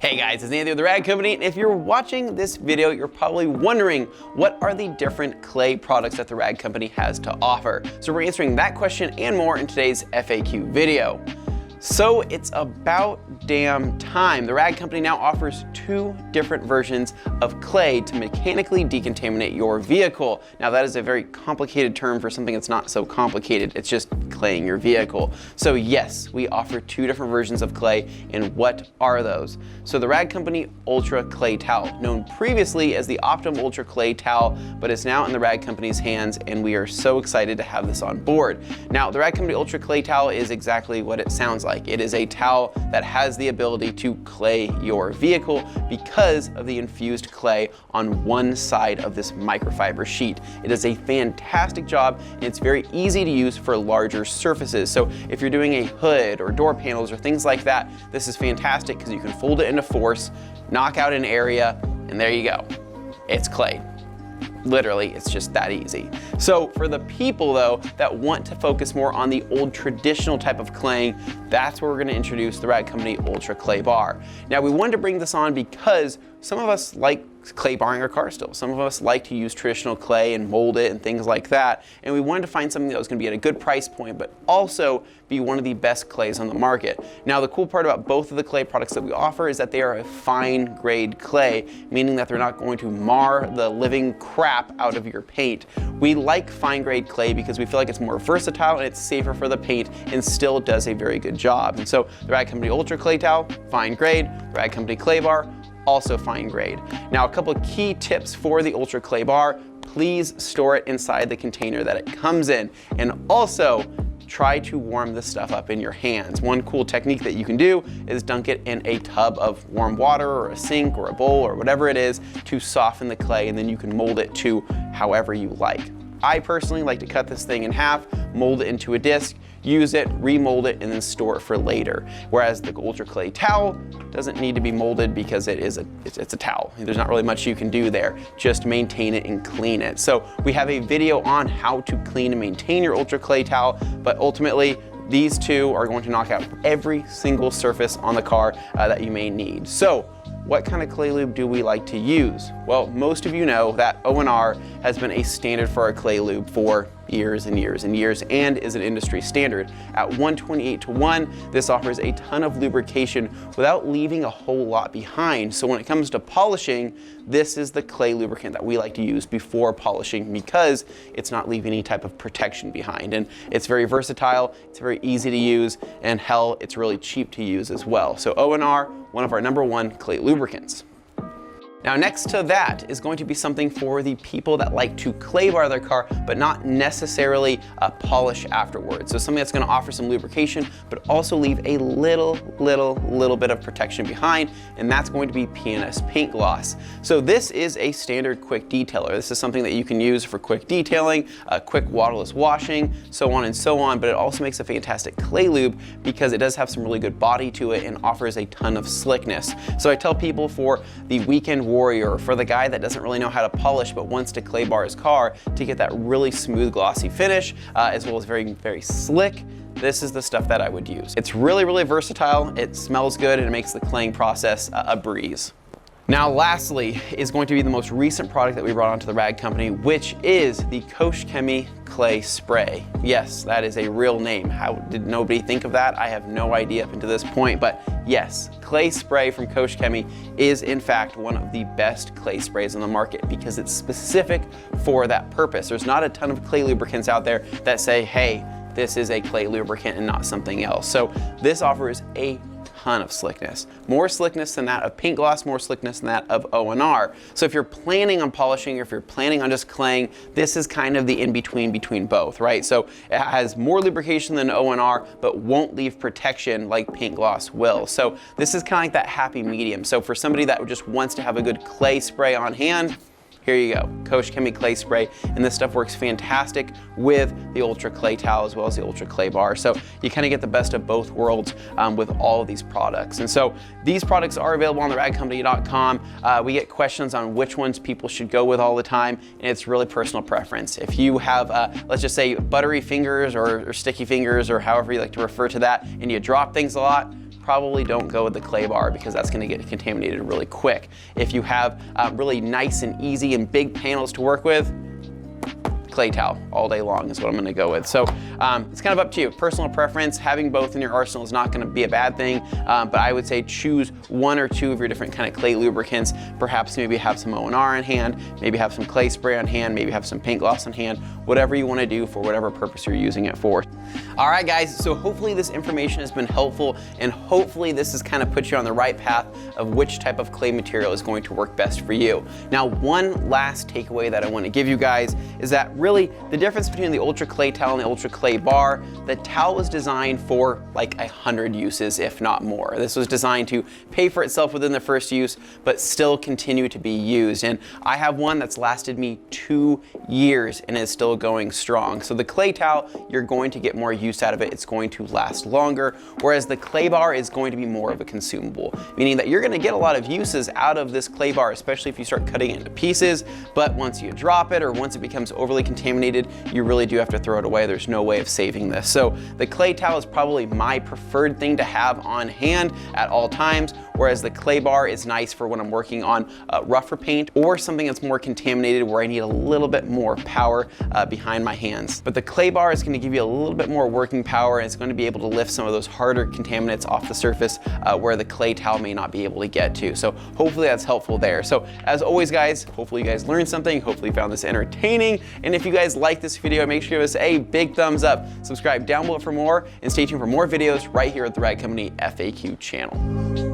Hey guys, it's Anthony with the Rad Company, and if you're watching this video, you're probably wondering what are the different clay products that the Rad Company has to offer. So we're answering that question and more in today's FAQ video. So it's about damn time. The Rad Company now offers two different versions of clay to mechanically decontaminate your vehicle. Now that is a very complicated term for something that's not so complicated. It's just claying your vehicle. So yes, we offer two different versions of clay, and what are those? So the Rad Company Ultra Clay Towel, known previously as the Optim Ultra Clay Towel, but is now in the Rad Company's hands, and we are so excited to have this on board. Now the Rad Company Ultra Clay Towel is exactly what it sounds like. It is a towel that has the ability to clay your vehicle because of the infused clay on one side of this microfiber sheet. It does a fantastic job, and it's very easy to use for larger surfaces. So if you're doing a hood or door panels or things like that, this is fantastic because you can fold it into force, knock out an area, and there you go. It's clayed. Literally, it's just that easy. So for the people though that want to focus more on the old traditional type of claying, that's where we're gonna introduce the Rad Company Ultra Clay Bar. Now we wanted to bring this on because some of us like clay barring our car still. Some of us like to use traditional clay and mold it and things like that. And we wanted to find something that was gonna be at a good price point, but also be one of the best clays on the market. Now the cool part about both of the clay products that we offer is that they are a fine grade clay, meaning that they're not going to mar the living crap out of your paint. We like fine grade clay because we feel like it's more versatile and it's safer for the paint and still does a very good job. And so the Rad Company Ultra Clay Towel, fine grade. The Rad Company Clay Bar, also fine grade. Now a couple of key tips for the Ultra Clay Bar: please store it inside the container that it comes in, and also try to warm this stuff up in your hands. One cool technique that you can do is dunk it in a tub of warm water or a sink or a bowl or whatever it is to soften the clay, and then you can mold it to however you like. I personally like to cut this thing in half, mold it into a disc, use it, remold it, and then store it for later. Whereas the Ultra Clay Towel doesn't need to be molded because it's a towel. There's not really much you can do there. Just maintain it and clean it. So we have a video on how to clean and maintain your Ultra Clay Towel, but ultimately these two are going to knock out every single surface on the car that you may need. So what kind of clay lube do we like to use? Well, most of you know that O&R has been a standard for our clay lube for years and years and years, and is an industry standard. At 1:28:1, this offers a ton of lubrication without leaving a whole lot behind. So when it comes to polishing, this is the clay lubricant that we like to use before polishing because it's not leaving any type of protection behind. And it's very versatile, it's very easy to use, and hell, it's really cheap to use as well. So O&R, one of our #1 clay lubricants. Now next to that is going to be something for the people that like to clay bar their car, but not necessarily polish afterwards. So something that's gonna offer some lubrication, but also leave a little bit of protection behind, and that's going to be PNS paint gloss. So this is a standard quick detailer. This is something that you can use for quick detailing, quick waterless washing, so on and so on, but it also makes a fantastic clay lube because it does have some really good body to it and offers a ton of slickness. So I tell people, for the weekend warrior, for the guy that doesn't really know how to polish but wants to clay bar his car to get that really smooth glossy finish, as well as very slick, this is the stuff that I would use. It's really versatile, it smells good, and it makes the claying process a breeze. Now lastly is going to be the most recent product that we brought onto the Rad Company, which is the Kosh Chemie Clay Spray. Yes, that is a real name. How did nobody think of that? I have no idea up until this point, but yes, clay spray from Kosh Chemie is in fact one of the best clay sprays on the market because it's specific for that purpose. There's not a ton of clay lubricants out there that say, hey, this is a clay lubricant and not something else. So this offers a ton of slickness. More slickness than that of paint gloss, more slickness than that of O&R. So if you're planning on polishing, or if you're planning on just claying, this is kind of the in-between between both, right? So it has more lubrication than O&R, but won't leave protection like paint gloss will. So this is kind of like that happy medium. So for somebody that just wants to have a good clay spray on hand, here you go, Kosh Chemie Clay Spray, and this stuff works fantastic with the Ultra Clay Towel as well as the Ultra Clay Bar. So you kind of get the best of both worlds with all of these products. And so these products are available on theradcompany.com. We get questions on which ones people should go with all the time, and it's really personal preference. If you have, let's just say, buttery fingers or sticky fingers, or however you like to refer to that, and you drop things a lot, probably don't go with the clay bar because that's gonna get contaminated really quick. If you have really nice and easy and big panels to work with, clay towel all day long is what I'm gonna go with. So it's kind of up to you, personal preference. Having both in your arsenal is not gonna be a bad thing, but I would say choose one or two of your different kind of clay lubricants. Perhaps maybe have some O&R on hand, maybe have some clay spray on hand, maybe have some paint gloss on hand, whatever you wanna do for whatever purpose you're using it for. All right, guys, so hopefully this information has been helpful, and hopefully this has kind of put you on the right path of which type of clay material is going to work best for you. Now, one last takeaway that I wanna give you guys is that really the difference between the Ultra Clay towel and the Ultra Clay bar, the towel was designed for like 100 uses, if not more. This was designed to pay for itself within the first use, but still continue to be used. And I have one that's lasted me 2 years and is still going strong. So the clay towel, you're going to get more use out of it. It's going to last longer, whereas the clay bar is going to be more of a consumable, meaning that you're gonna get a lot of uses out of this clay bar, especially if you start cutting it into pieces, but once you drop it or once it becomes overly contaminated, you really do have to throw it away. There's no way of saving this. So the clay towel is probably my preferred thing to have on hand at all times, whereas the clay bar is nice for when I'm working on rougher paint or something that's more contaminated where I need a little bit more power behind my hands. But the clay bar is going to give you a little bit more working power, and it's going to be able to lift some of those harder contaminants off the surface where the clay towel may not be able to get to. So hopefully that's helpful there. So as always, guys, hopefully you guys learned something. Hopefully you found this entertaining. And if you guys like this video, make sure you give us a big thumbs up. Subscribe down below for more, and stay tuned for more videos right here at the Rag Company FAQ channel.